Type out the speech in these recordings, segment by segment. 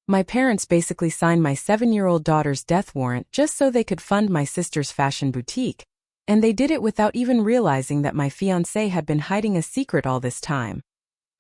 My parents basically signed my 7-year-old daughter's death warrant just so they could fund my sister's fashion boutique. And they did it without even realizing that my fiancé had been hiding a secret all this time.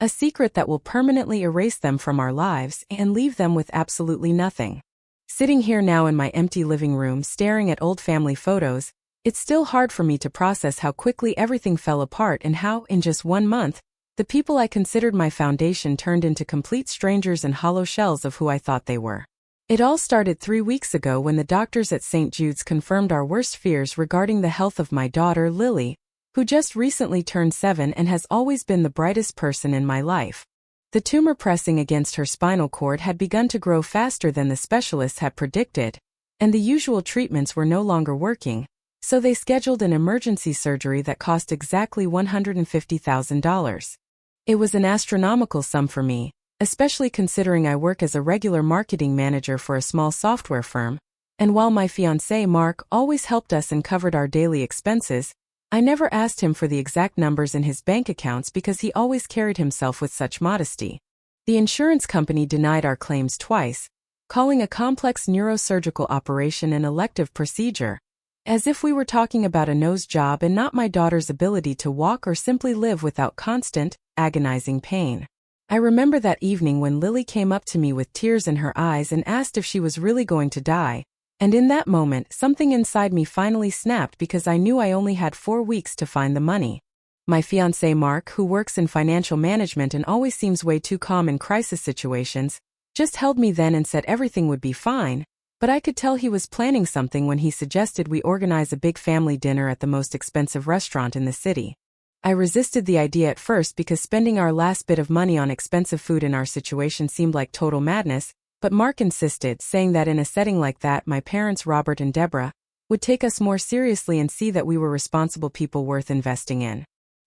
A secret that will permanently erase them from our lives and leave them with absolutely nothing. Sitting here now in my empty living room staring at old family photos, it's still hard for me to process how quickly everything fell apart and how, in just 1 month, the people I considered my foundation turned into complete strangers and hollow shells of who I thought they were. It all started 3 weeks ago when the doctors at St. Jude's confirmed our worst fears regarding the health of my daughter, Lily, who just recently turned 7 and has always been the brightest person in my life. The tumor pressing against her spinal cord had begun to grow faster than the specialists had predicted, and the usual treatments were no longer working, so they scheduled an emergency surgery that cost exactly $150,000. It was an astronomical sum for me, especially considering I work as a regular marketing manager for a small software firm, and while my fiancé Mark always helped us and covered our daily expenses, I never asked him for the exact numbers in his bank accounts because he always carried himself with such modesty. The insurance company denied our claims twice, calling a complex neurosurgical operation an elective procedure, as if we were talking about a nose job and not my daughter's ability to walk or simply live without constant, agonizing pain. I remember that evening when Lily came up to me with tears in her eyes and asked if she was really going to die, and in that moment something inside me finally snapped because I knew I only had 4 weeks to find the money. My fiancé Mark, who works in financial management and always seems way too calm in crisis situations, just held me then and said everything would be fine, but I could tell he was planning something when he suggested we organize a big family dinner at the most expensive restaurant in the city. I resisted the idea at first because spending our last bit of money on expensive food in our situation seemed like total madness, but Mark insisted, saying that in a setting like that my parents Robert and Deborah would take us more seriously and see that we were responsible people worth investing in.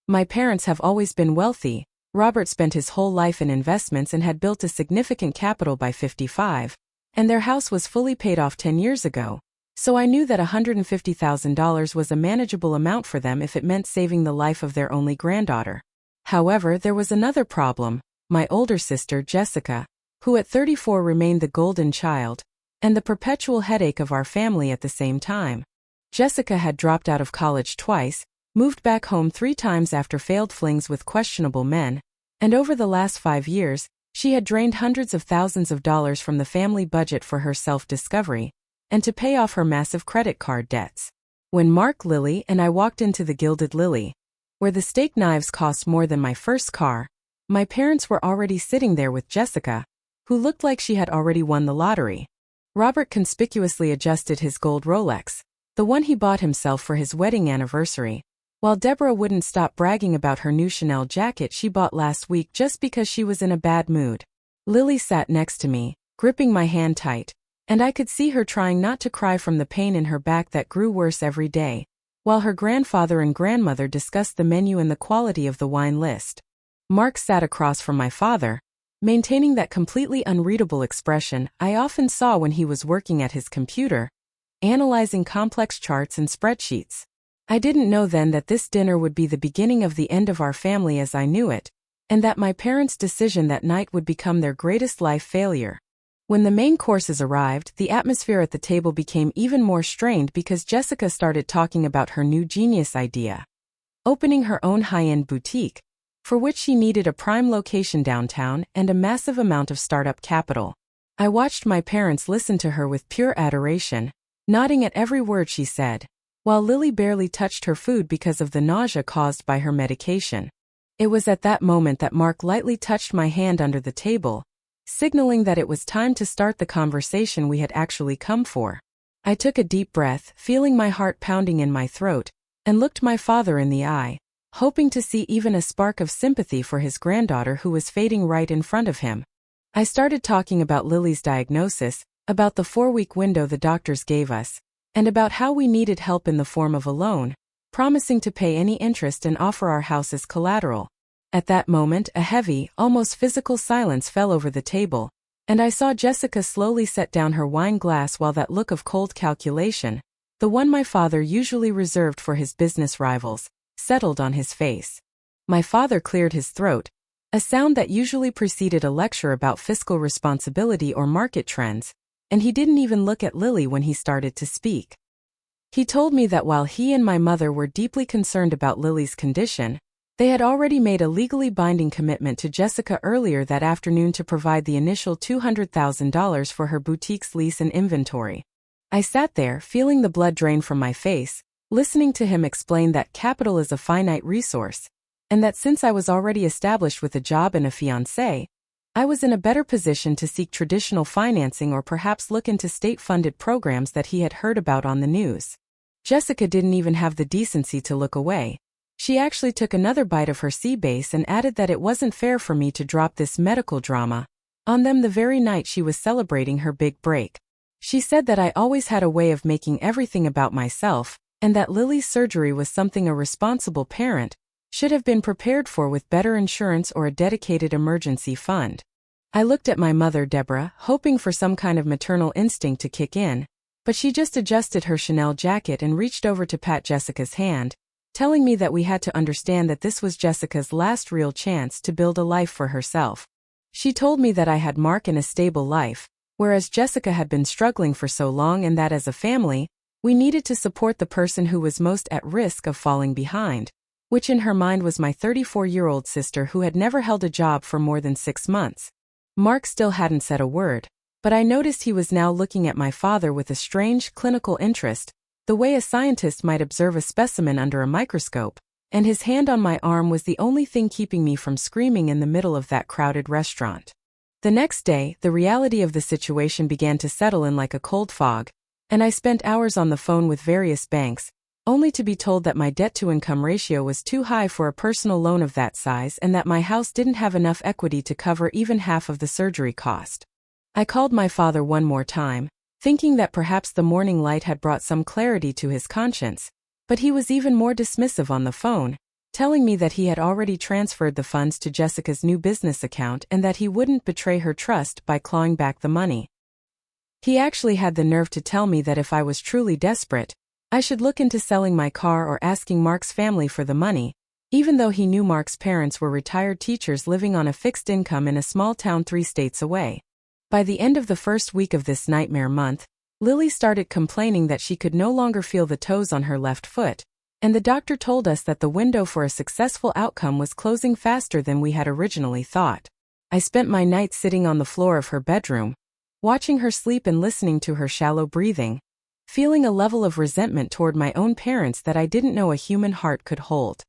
My parents have always been wealthy. Robert spent his whole life in investments and had built a significant capital by 55, and their house was fully paid off 10 years ago. So I knew that $150,000 was a manageable amount for them if it meant saving the life of their only granddaughter. However, there was another problem: my older sister, Jessica, who at 34 remained the golden child, and the perpetual headache of our family at the same time. Jessica had dropped out of college twice, moved back home 3 times after failed flings with questionable men, and over the last 5 years, she had drained hundreds of thousands of dollars from the family budget for her self-discovery, and to pay off her massive credit card debts. When Mark, Lily, and I walked into the Gilded Lily, where the steak knives cost more than my first car, my parents were already sitting there with Jessica, who looked like she had already won the lottery. Robert conspicuously adjusted his gold Rolex, the one he bought himself for his wedding anniversary, while Deborah wouldn't stop bragging about her new Chanel jacket she bought last week just because she was in a bad mood. Lily sat next to me, gripping my hand tight, and I could see her trying not to cry from the pain in her back that grew worse every day, while her grandfather and grandmother discussed the menu and the quality of the wine list. Mark sat across from my father, maintaining that completely unreadable expression I often saw when he was working at his computer, analyzing complex charts and spreadsheets. I didn't know then that this dinner would be the beginning of the end of our family as I knew it, and that my parents' decision that night would become their greatest life failure. When the main courses arrived, the atmosphere at the table became even more strained because Jessica started talking about her new genius idea: opening her own high-end boutique, for which she needed a prime location downtown and a massive amount of startup capital. I watched my parents listen to her with pure adoration, nodding at every word she said, while Lily barely touched her food because of the nausea caused by her medication. It was at that moment that Mark lightly touched my hand under the table, signaling that it was time to start the conversation we had actually come for. I took a deep breath, feeling my heart pounding in my throat, and looked my father in the eye, hoping to see even a spark of sympathy for his granddaughter who was fading right in front of him. I started talking about Lily's diagnosis, about the 4-week window the doctors gave us, and about how we needed help in the form of a loan, promising to pay any interest and offer our house as collateral. At that moment, a heavy, almost physical silence fell over the table, and I saw Jessica slowly set down her wine glass while that look of cold calculation, the one my father usually reserved for his business rivals, settled on his face. My father cleared his throat, a sound that usually preceded a lecture about fiscal responsibility or market trends, and he didn't even look at Lily when he started to speak. He told me that while he and my mother were deeply concerned about Lily's condition, they had already made a legally binding commitment to Jessica earlier that afternoon to provide the initial $200,000 for her boutique's lease and inventory. I sat there, feeling the blood drain from my face, listening to him explain that capital is a finite resource, and that since I was already established with a job and a fiancé, I was in a better position to seek traditional financing or perhaps look into state-funded programs that he had heard about on the news. Jessica didn't even have the decency to look away. She actually took another bite of her sea bass and added that it wasn't fair for me to drop this medical drama on them the very night she was celebrating her big break. She said that I always had a way of making everything about myself, and that Lily's surgery was something a responsible parent should have been prepared for with better insurance or a dedicated emergency fund. I looked at my mother, Deborah, hoping for some kind of maternal instinct to kick in, but she just adjusted her Chanel jacket and reached over to pat Jessica's hand, telling me that we had to understand that this was Jessica's last real chance to build a life for herself. She told me that I had Mark and a stable life, whereas Jessica had been struggling for so long, and that as a family, we needed to support the person who was most at risk of falling behind, which in her mind was my 34-year-old sister who had never held a job for more than 6 months. Mark still hadn't said a word, but I noticed he was now looking at my father with a strange clinical interest, the way a scientist might observe a specimen under a microscope, and his hand on my arm was the only thing keeping me from screaming in the middle of that crowded restaurant. The next day, the reality of the situation began to settle in like a cold fog, and I spent hours on the phone with various banks, only to be told that my debt-to-income ratio was too high for a personal loan of that size and that my house didn't have enough equity to cover even half of the surgery cost. I called my father one more time, thinking that perhaps the morning light had brought some clarity to his conscience, but he was even more dismissive on the phone, telling me that he had already transferred the funds to Jessica's new business account and that he wouldn't betray her trust by clawing back the money. He actually had the nerve to tell me that if I was truly desperate, I should look into selling my car or asking Mark's family for the money, even though he knew Mark's parents were retired teachers living on a fixed income in a small town 3 states away. By the end of the first week of this nightmare month, Lily started complaining that she could no longer feel the toes on her left foot, and the doctor told us that the window for a successful outcome was closing faster than we had originally thought. I spent my nights sitting on the floor of her bedroom, watching her sleep and listening to her shallow breathing, feeling a level of resentment toward my own parents that I didn't know a human heart could hold.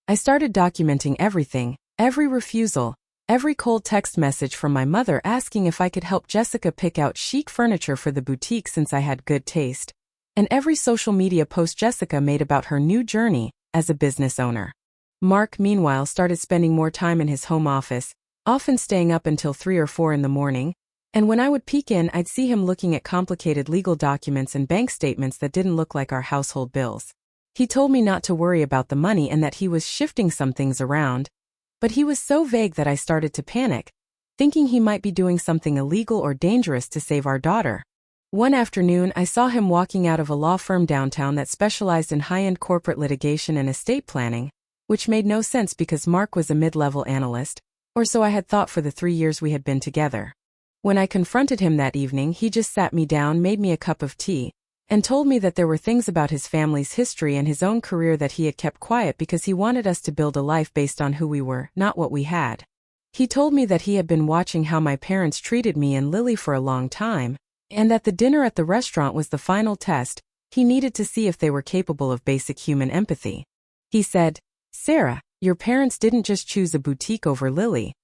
I started documenting everything, every refusal, every cold text message from my mother asking if I could help Jessica pick out chic furniture for the boutique since I had good taste, and every social media post Jessica made about her new journey as a business owner. Mark, meanwhile, started spending more time in his home office, often staying up until 3 or 4 in the morning, and when I would peek in, I'd see him looking at complicated legal documents and bank statements that didn't look like our household bills. He told me not to worry about the money and that he was shifting some things around, but he was so vague that I started to panic, thinking he might be doing something illegal or dangerous to save our daughter. One afternoon, I saw him walking out of a law firm downtown that specialized in high-end corporate litigation and estate planning, which made no sense because Mark was a mid-level analyst, or so I had thought for the 3 years we had been together. When I confronted him that evening, he just sat me down, made me a cup of tea, and told me that there were things about his family's history and his own career that he had kept quiet because he wanted us to build a life based on who we were, not what we had. He told me that he had been watching how my parents treated me and Lily for a long time, and that the dinner at the restaurant was the final test. He needed to see if they were capable of basic human empathy. He said, "Sarah, your parents didn't just choose a boutique over Lily.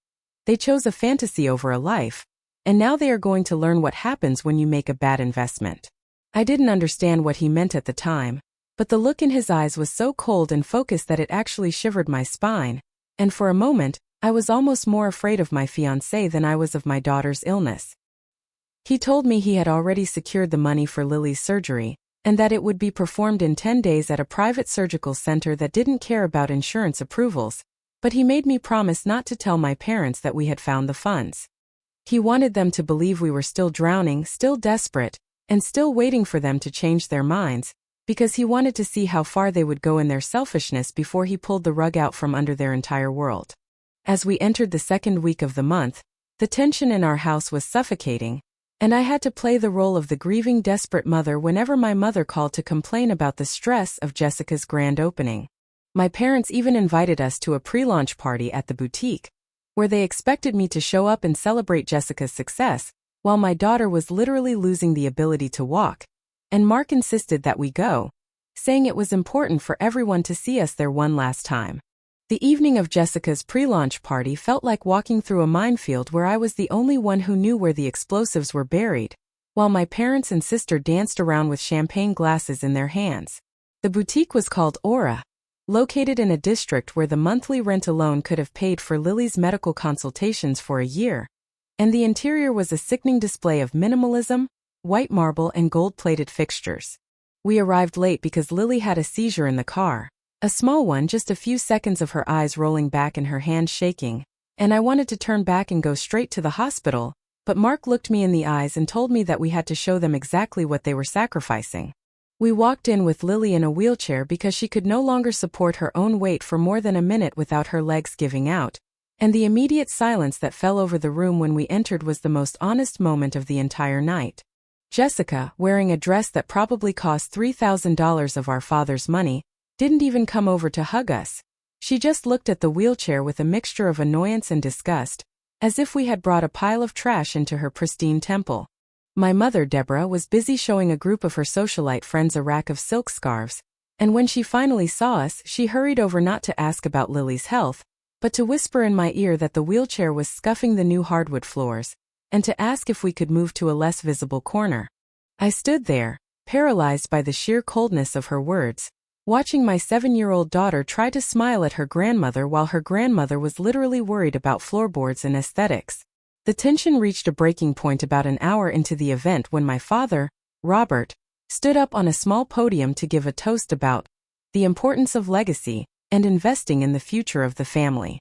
They chose a fantasy over a life, and now they are going to learn what happens when you make a bad investment." I didn't understand what he meant at the time, but the look in his eyes was so cold and focused that it actually shivered my spine, and for a moment, I was almost more afraid of my fiancé than I was of my daughter's illness. He told me he had already secured the money for Lily's surgery, and that it would be performed in 10 days at a private surgical center that didn't care about insurance approvals, but he made me promise not to tell my parents that we had found the funds. He wanted them to believe we were still drowning, still desperate, and still waiting for them to change their minds, because he wanted to see how far they would go in their selfishness before he pulled the rug out from under their entire world. As we entered the second week of the month, the tension in our house was suffocating, and I had to play the role of the grieving, desperate mother whenever my mother called to complain about the stress of Jessica's grand opening. My parents even invited us to a pre-launch party at the boutique, where they expected me to show up and celebrate Jessica's success, while my daughter was literally losing the ability to walk, and Mark insisted that we go, saying it was important for everyone to see us there one last time. The evening of Jessica's pre-launch party felt like walking through a minefield where I was the only one who knew where the explosives were buried, while my parents and sister danced around with champagne glasses in their hands. The boutique was called Aura, located in a district where the monthly rent alone could have paid for Lily's medical consultations for a year, and the interior was a sickening display of minimalism, white marble and gold-plated fixtures. We arrived late because Lily had a seizure in the car. A small one, just a few seconds of her eyes rolling back and her hands shaking, and I wanted to turn back and go straight to the hospital, but Mark looked me in the eyes and told me that we had to show them exactly what they were sacrificing. We walked in with Lily in a wheelchair because she could no longer support her own weight for more than a minute without her legs giving out, and the immediate silence that fell over the room when we entered was the most honest moment of the entire night. Jessica, wearing a dress that probably cost $3,000 of our father's money, didn't even come over to hug us. She just looked at the wheelchair with a mixture of annoyance and disgust, as if we had brought a pile of trash into her pristine temple. My mother, Deborah, was busy showing a group of her socialite friends a rack of silk scarves, and when she finally saw us, she hurried over not to ask about Lily's health, but to whisper in my ear that the wheelchair was scuffing the new hardwood floors, and to ask if we could move to a less visible corner. I stood there, paralyzed by the sheer coldness of her words, watching my 7-year-old daughter try to smile at her grandmother while her grandmother was literally worried about floorboards and aesthetics. The tension reached a breaking point about an hour into the event when my father, Robert, stood up on a small podium to give a toast about the importance of legacy and investing in the future of the family.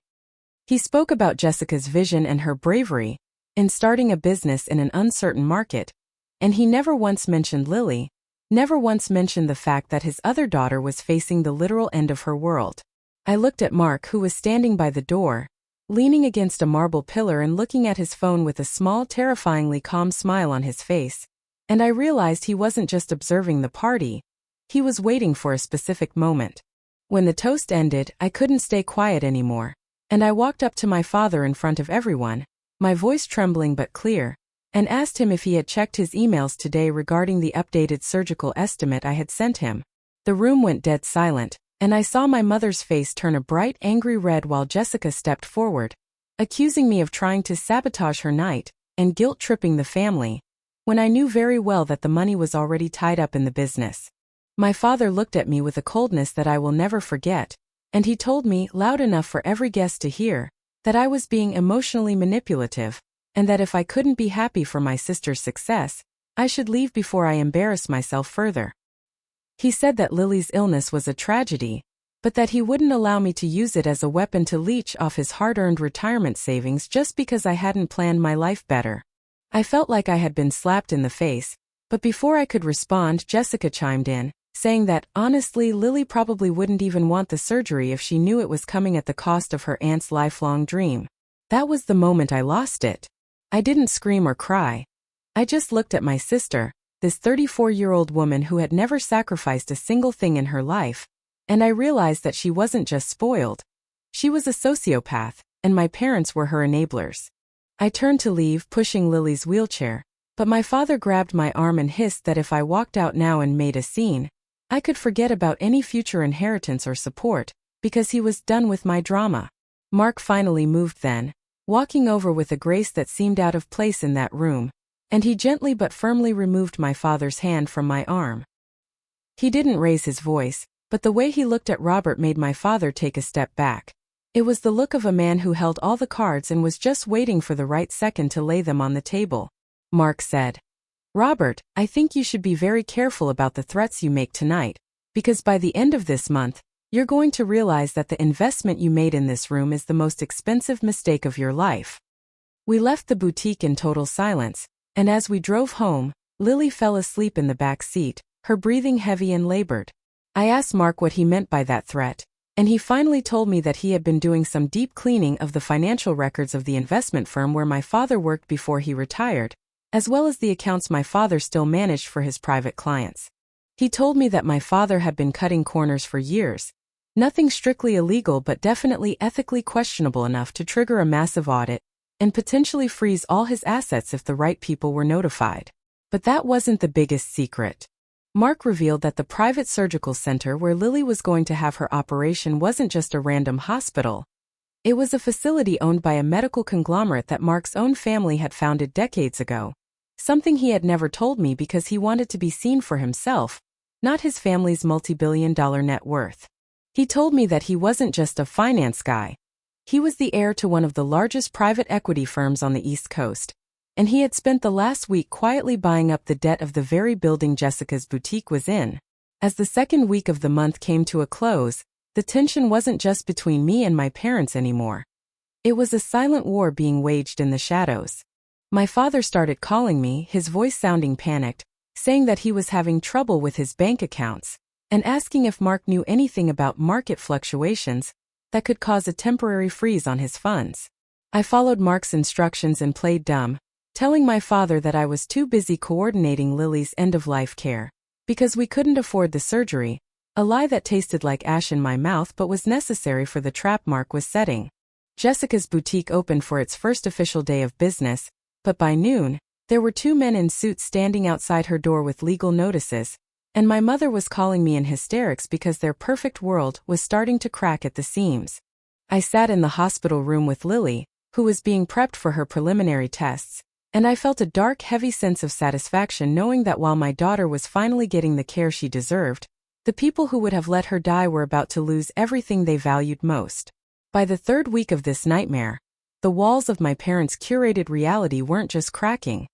He spoke about Jessica's vision and her bravery in starting a business in an uncertain market, and he never once mentioned Lily, never once mentioned the fact that his other daughter was facing the literal end of her world. I looked at Mark, who was standing by the door, leaning against a marble pillar and looking at his phone with a small, terrifyingly calm smile on his face, and I realized he wasn't just observing the party, he was waiting for a specific moment. When the toast ended, I couldn't stay quiet anymore, and I walked up to my father in front of everyone, my voice trembling but clear, and asked him if he had checked his emails today regarding the updated surgical estimate I had sent him. The room went dead silent, and I saw my mother's face turn a bright, angry red while Jessica stepped forward, accusing me of trying to sabotage her night and guilt-tripping the family, when I knew very well that the money was already tied up in the business. My father looked at me with a coldness that I will never forget, and he told me, loud enough for every guest to hear, that I was being emotionally manipulative, and that if I couldn't be happy for my sister's success, I should leave before I embarrassed myself further. He said that Lily's illness was a tragedy, but that he wouldn't allow me to use it as a weapon to leech off his hard-earned retirement savings just because I hadn't planned my life better. I felt like I had been slapped in the face, but before I could respond, Jessica chimed in, saying that, honestly, Lily probably wouldn't even want the surgery if she knew it was coming at the cost of her aunt's lifelong dream. That was the moment I lost it. I didn't scream or cry. I just looked at my sister, this 34-year-old woman who had never sacrificed a single thing in her life, and I realized that she wasn't just spoiled. She was a sociopath, and my parents were her enablers. I turned to leave, pushing Lily's wheelchair, but my father grabbed my arm and hissed that if I walked out now and made a scene, I could forget about any future inheritance or support, because he was done with my drama. Mark finally moved then, walking over with a grace that seemed out of place in that room, and he gently but firmly removed my father's hand from my arm. He didn't raise his voice, but the way he looked at Robert made my father take a step back. It was the look of a man who held all the cards and was just waiting for the right second to lay them on the table. Mark said, "Robert, I think you should be very careful about the threats you make tonight, because by the end of this month, you're going to realize that the investment you made in this room is the most expensive mistake of your life." We left the boutique in total silence, and as we drove home, Lily fell asleep in the back seat, her breathing heavy and labored. I asked Mark what he meant by that threat, and he finally told me that he had been doing some deep cleaning of the financial records of the investment firm where my father worked before he retired, as well as the accounts my father still managed for his private clients. He told me that my father had been cutting corners for years. Nothing strictly illegal but definitely ethically questionable enough to trigger a massive audit and potentially freeze all his assets if the right people were notified. But that wasn't the biggest secret. Mark revealed that the private surgical center where Lily was going to have her operation wasn't just a random hospital. It was a facility owned by a medical conglomerate that Mark's own family had founded decades ago. Something he had never told me because he wanted to be seen for himself, not his family's multi-billion-dollar net worth. He told me that he wasn't just a finance guy. He was the heir to one of the largest private equity firms on the East Coast, and he had spent the last week quietly buying up the debt of the very building Jessica's boutique was in. As the second week of the month came to a close, the tension wasn't just between me and my parents anymore. It was a silent war being waged in the shadows. My father started calling me, his voice sounding panicked, saying that he was having trouble with his bank accounts, and asking if Mark knew anything about market fluctuations that could cause a temporary freeze on his funds. I followed Mark's instructions and played dumb, telling my father that I was too busy coordinating Lily's end-of-life care, because we couldn't afford the surgery, a lie that tasted like ash in my mouth but was necessary for the trap Mark was setting. Jessica's boutique opened for its first official day of business, but by noon, there were two men in suits standing outside her door with legal notices, and my mother was calling me in hysterics because their perfect world was starting to crack at the seams. I sat in the hospital room with Lily, who was being prepped for her preliminary tests, and I felt a dark, heavy sense of satisfaction knowing that while my daughter was finally getting the care she deserved, the people who would have let her die were about to lose everything they valued most. By the third week of this nightmare, the walls of my parents' curated reality weren't just cracking.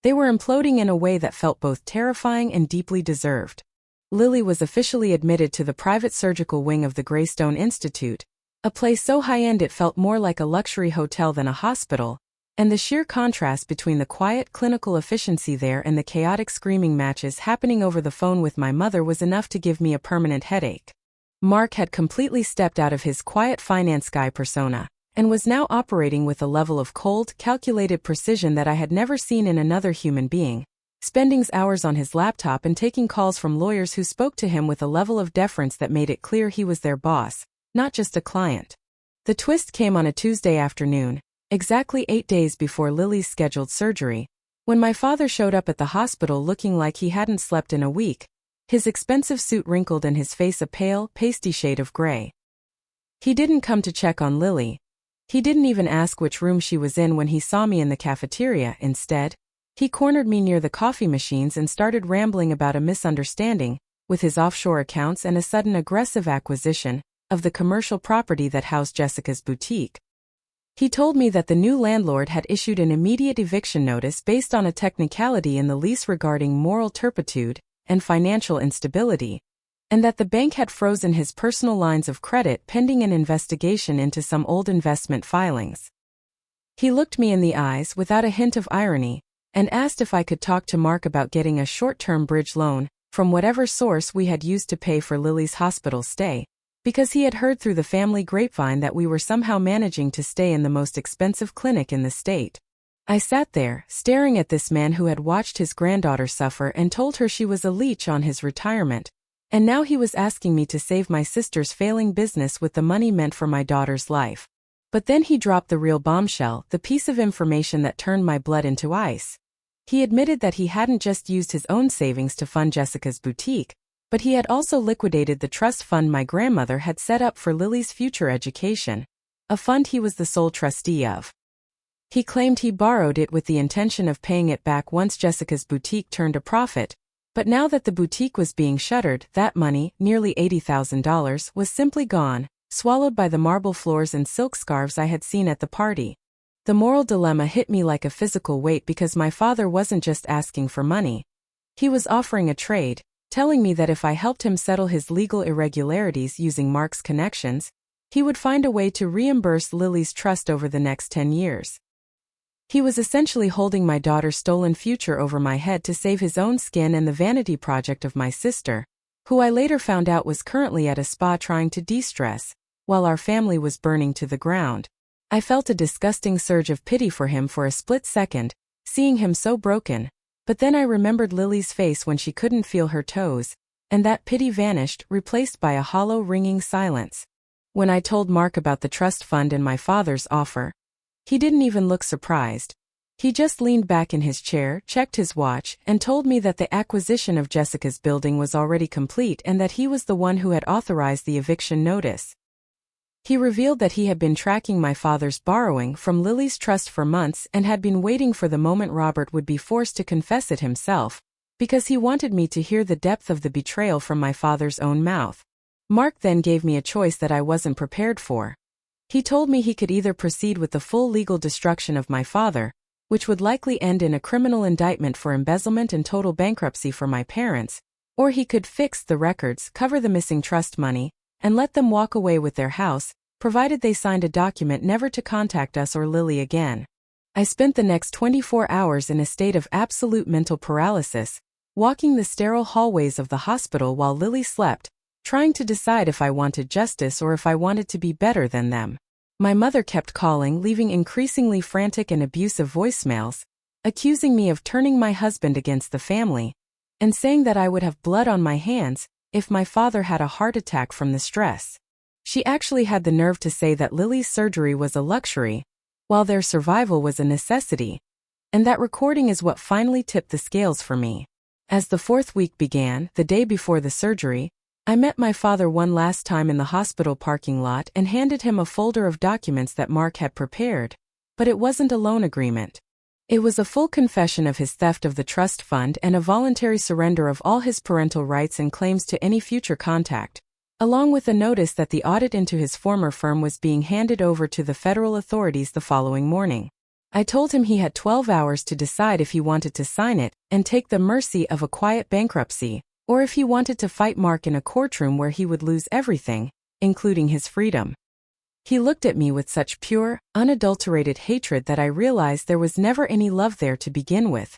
They were imploding in a way that felt both terrifying and deeply deserved. Lily was officially admitted to the private surgical wing of the Greystone Institute, a place so high-end it felt more like a luxury hotel than a hospital, and the sheer contrast between the quiet clinical efficiency there and the chaotic screaming matches happening over the phone with my mother was enough to give me a permanent headache. Mark had completely stepped out of his quiet finance guy persona, and was now operating with a level of cold, calculated precision that I had never seen in another human being, spending hours on his laptop and taking calls from lawyers who spoke to him with a level of deference that made it clear he was their boss, not just a client. The twist came on a Tuesday afternoon, exactly 8 days before Lily's scheduled surgery, when my father showed up at the hospital looking like he hadn't slept in a week, his expensive suit wrinkled and his face a pale, pasty shade of gray. He didn't come to check on Lily. He didn't even ask which room she was in when he saw me in the cafeteria. Instead, he cornered me near the coffee machines and started rambling about a misunderstanding with his offshore accounts and a sudden aggressive acquisition of the commercial property that housed Jessica's boutique. He told me that the new landlord had issued an immediate eviction notice based on a technicality in the lease regarding moral turpitude and financial instability, and that the bank had frozen his personal lines of credit pending an investigation into some old investment filings. He looked me in the eyes without a hint of irony and asked if I could talk to Mark about getting a short-term bridge loan from whatever source we had used to pay for Lily's hospital stay, because he had heard through the family grapevine that we were somehow managing to stay in the most expensive clinic in the state. I sat there, staring at this man who had watched his granddaughter suffer and told her she was a leech on his retirement, and now he was asking me to save my sister's failing business with the money meant for my daughter's life. But then he dropped the real bombshell, the piece of information that turned my blood into ice. He admitted that he hadn't just used his own savings to fund Jessica's boutique, but he had also liquidated the trust fund my grandmother had set up for Lily's future education, a fund he was the sole trustee of. He claimed he borrowed it with the intention of paying it back once Jessica's boutique turned a profit, but now that the boutique was being shuttered, that money, nearly $80,000, was simply gone, swallowed by the marble floors and silk scarves I had seen at the party. The moral dilemma hit me like a physical weight because my father wasn't just asking for money. He was offering a trade, telling me that if I helped him settle his legal irregularities using Mark's connections, he would find a way to reimburse Lily's trust over the next 10 years. He was essentially holding my daughter's stolen future over my head to save his own skin and the vanity project of my sister, who I later found out was currently at a spa trying to de-stress, while our family was burning to the ground. I felt a disgusting surge of pity for him for a split second, seeing him so broken, but then I remembered Lily's face when she couldn't feel her toes, and that pity vanished, replaced by a hollow, ringing silence. When I told Mark about the trust fund and my father's offer, he didn't even look surprised. He just leaned back in his chair, checked his watch, and told me that the acquisition of Jessica's building was already complete and that he was the one who had authorized the eviction notice. He revealed that he had been tracking my father's borrowing from Lily's trust for months and had been waiting for the moment Robert would be forced to confess it himself, because he wanted me to hear the depth of the betrayal from my father's own mouth. Mark then gave me a choice that I wasn't prepared for. He told me he could either proceed with the full legal destruction of my father, which would likely end in a criminal indictment for embezzlement and total bankruptcy for my parents, or he could fix the records, cover the missing trust money, and let them walk away with their house, provided they signed a document never to contact us or Lily again. I spent the next 24 hours in a state of absolute mental paralysis, walking the sterile hallways of the hospital while Lily slept, trying to decide if I wanted justice or if I wanted to be better than them. My mother kept calling, leaving increasingly frantic and abusive voicemails, accusing me of turning my husband against the family, and saying that I would have blood on my hands if my father had a heart attack from the stress. She actually had the nerve to say that Lily's surgery was a luxury, while their survival was a necessity, and that recording is what finally tipped the scales for me. As the fourth week began, the day before the surgery, I met my father one last time in the hospital parking lot and handed him a folder of documents that Mark had prepared, but it wasn't a loan agreement. It was a full confession of his theft of the trust fund and a voluntary surrender of all his parental rights and claims to any future contact, along with a notice that the audit into his former firm was being handed over to the federal authorities the following morning. I told him he had 12 hours to decide if he wanted to sign it and take the mercy of a quiet bankruptcy, or if he wanted to fight Mark in a courtroom where he would lose everything, including his freedom. He looked at me with such pure, unadulterated hatred that I realized there was never any love there to begin with.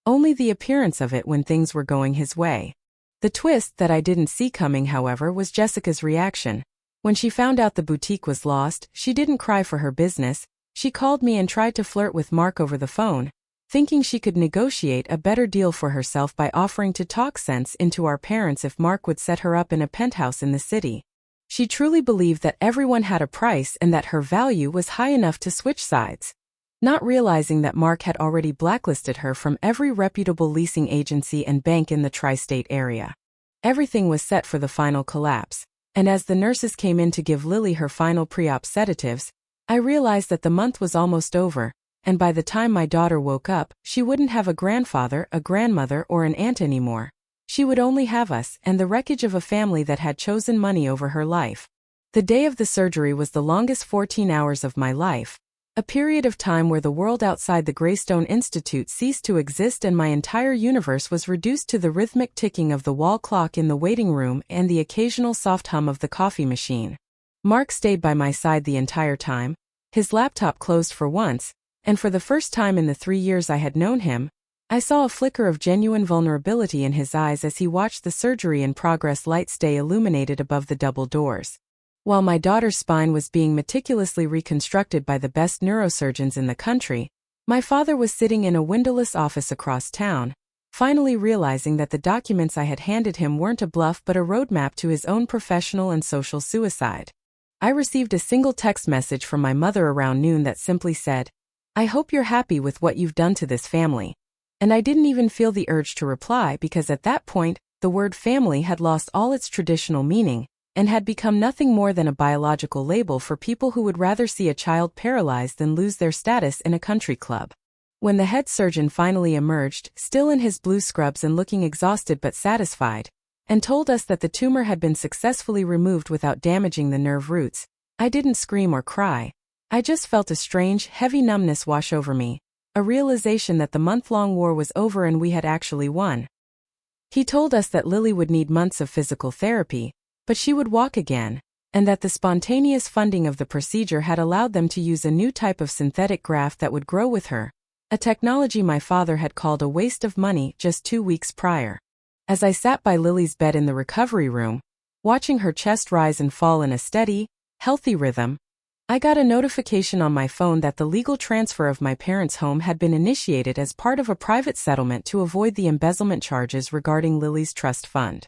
Only the appearance of it when things were going his way. The twist that I didn't see coming, however, was Jessica's reaction. When she found out the boutique was lost, she didn't cry for her business. She called me and tried to flirt with Mark over the phone, thinking she could negotiate a better deal for herself by offering to talk sense into our parents if Mark would set her up in a penthouse in the city. She truly believed that everyone had a price and that her value was high enough to switch sides, not realizing that Mark had already blacklisted her from every reputable leasing agency and bank in the tri-state area. Everything was set for the final collapse, and as the nurses came in to give Lily her final pre-op sedatives, I realized that the month was almost over, and by the time my daughter woke up, she wouldn't have a grandfather, a grandmother, or an aunt anymore. She would only have us and the wreckage of a family that had chosen money over her life. The day of the surgery was the longest 14 hours of my life, a period of time where the world outside the Greystone Institute ceased to exist and my entire universe was reduced to the rhythmic ticking of the wall clock in the waiting room and the occasional soft hum of the coffee machine. Mark stayed by my side the entire time, his laptop closed for once, and for the first time in the 3 years I had known him, I saw a flicker of genuine vulnerability in his eyes as he watched the surgery in progress light stay illuminated above the double doors. While my daughter's spine was being meticulously reconstructed by the best neurosurgeons in the country, my father was sitting in a windowless office across town, finally realizing that the documents I had handed him weren't a bluff but a roadmap to his own professional and social suicide. I received a single text message from my mother around noon that simply said, "I hope you're happy with what you've done to this family." And I didn't even feel the urge to reply because at that point, the word family had lost all its traditional meaning and had become nothing more than a biological label for people who would rather see a child paralyzed than lose their status in a country club. When the head surgeon finally emerged, still in his blue scrubs and looking exhausted but satisfied, and told us that the tumor had been successfully removed without damaging the nerve roots, I didn't scream or cry. I just felt a strange, heavy numbness wash over me, a realization that the month-long war was over and we had actually won. He told us that Lily would need months of physical therapy, but she would walk again, and that the spontaneous funding of the procedure had allowed them to use a new type of synthetic graft that would grow with her, a technology my father had called a waste of money just 2 weeks prior. As I sat by Lily's bed in the recovery room, watching her chest rise and fall in a steady, healthy rhythm, I got a notification on my phone that the legal transfer of my parents' home had been initiated as part of a private settlement to avoid the embezzlement charges regarding Lily's trust fund.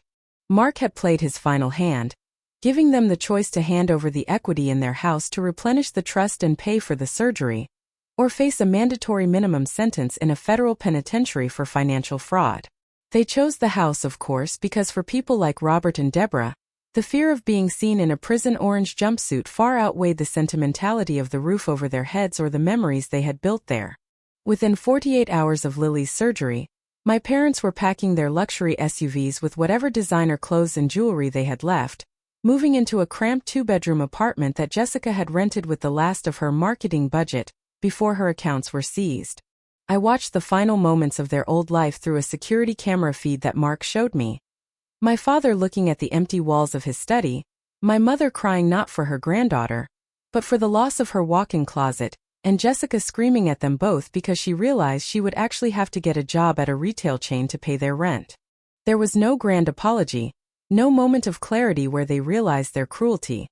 Mark had played his final hand, giving them the choice to hand over the equity in their house to replenish the trust and pay for the surgery, or face a mandatory minimum sentence in a federal penitentiary for financial fraud. They chose the house, of course, because for people like Robert and Deborah, the fear of being seen in a prison orange jumpsuit far outweighed the sentimentality of the roof over their heads or the memories they had built there. Within 48 hours of Lily's surgery, my parents were packing their luxury SUVs with whatever designer clothes and jewelry they had left, moving into a cramped two-bedroom apartment that Jessica had rented with the last of her marketing budget before her accounts were seized. I watched the final moments of their old life through a security camera feed that Mark showed me. My father looking at the empty walls of his study, my mother crying not for her granddaughter, but for the loss of her walk-in closet, and Jessica screaming at them both because she realized she would actually have to get a job at a retail chain to pay their rent. There was no grand apology, no moment of clarity where they realized their cruelty.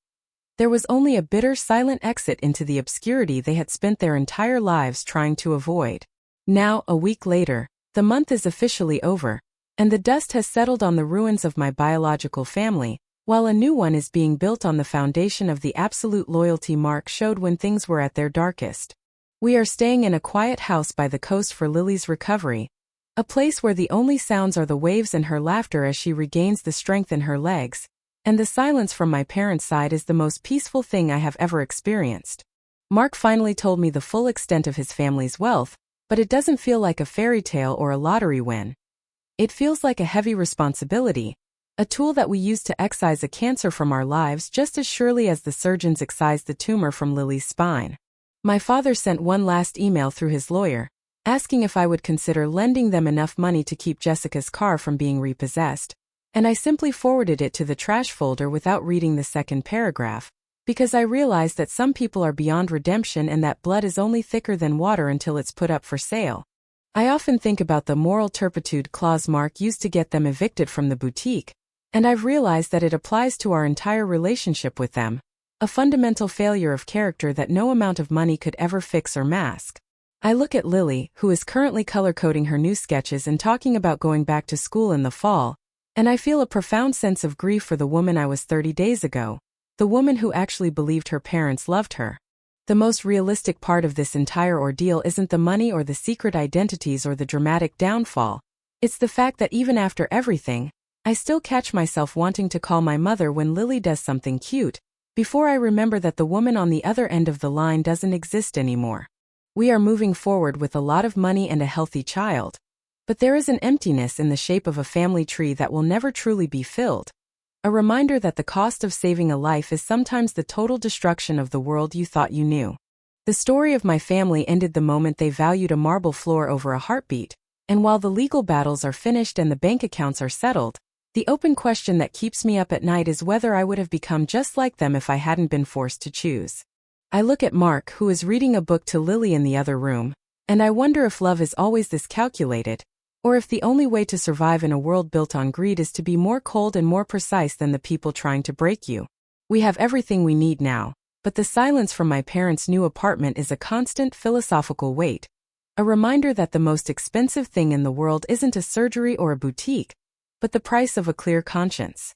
There was only a bitter, silent exit into the obscurity they had spent their entire lives trying to avoid. Now, a week later, the month is officially over, and the dust has settled on the ruins of my biological family, while a new one is being built on the foundation of the absolute loyalty Mark showed when things were at their darkest. We are staying in a quiet house by the coast for Lily's recovery, a place where the only sounds are the waves and her laughter as she regains the strength in her legs, and the silence from my parents' side is the most peaceful thing I have ever experienced. Mark finally told me the full extent of his family's wealth, but it doesn't feel like a fairy tale or a lottery win. It feels like a heavy responsibility, a tool that we use to excise a cancer from our lives just as surely as the surgeons excised the tumor from Lily's spine. My father sent one last email through his lawyer, asking if I would consider lending them enough money to keep Jessica's car from being repossessed, and I simply forwarded it to the trash folder without reading the second paragraph, because I realized that some people are beyond redemption and that blood is only thicker than water until it's put up for sale. I often think about the moral turpitude clause Mark used to get them evicted from the boutique, and I've realized that it applies to our entire relationship with them, a fundamental failure of character that no amount of money could ever fix or mask. I look at Lily, who is currently color-coding her new sketches and talking about going back to school in the fall, and I feel a profound sense of grief for the woman I was 30 days ago. The woman who actually believed her parents loved her. The most realistic part of this entire ordeal isn't the money or the secret identities or the dramatic downfall. It's the fact that even after everything, I still catch myself wanting to call my mother when Lily does something cute, before I remember that the woman on the other end of the line doesn't exist anymore. We are moving forward with a lot of money and a healthy child, but there is an emptiness in the shape of a family tree that will never truly be filled. A reminder that the cost of saving a life is sometimes the total destruction of the world you thought you knew. The story of my family ended the moment they valued a marble floor over a heartbeat, and while the legal battles are finished and the bank accounts are settled, the open question that keeps me up at night is whether I would have become just like them if I hadn't been forced to choose. I look at Mark, who is reading a book to Lily in the other room, and I wonder if love is always this calculated, or if the only way to survive in a world built on greed is to be more cold and more precise than the people trying to break you. We have everything we need now, but the silence from my parents' new apartment is a constant philosophical weight, a reminder that the most expensive thing in the world isn't a surgery or a boutique, but the price of a clear conscience.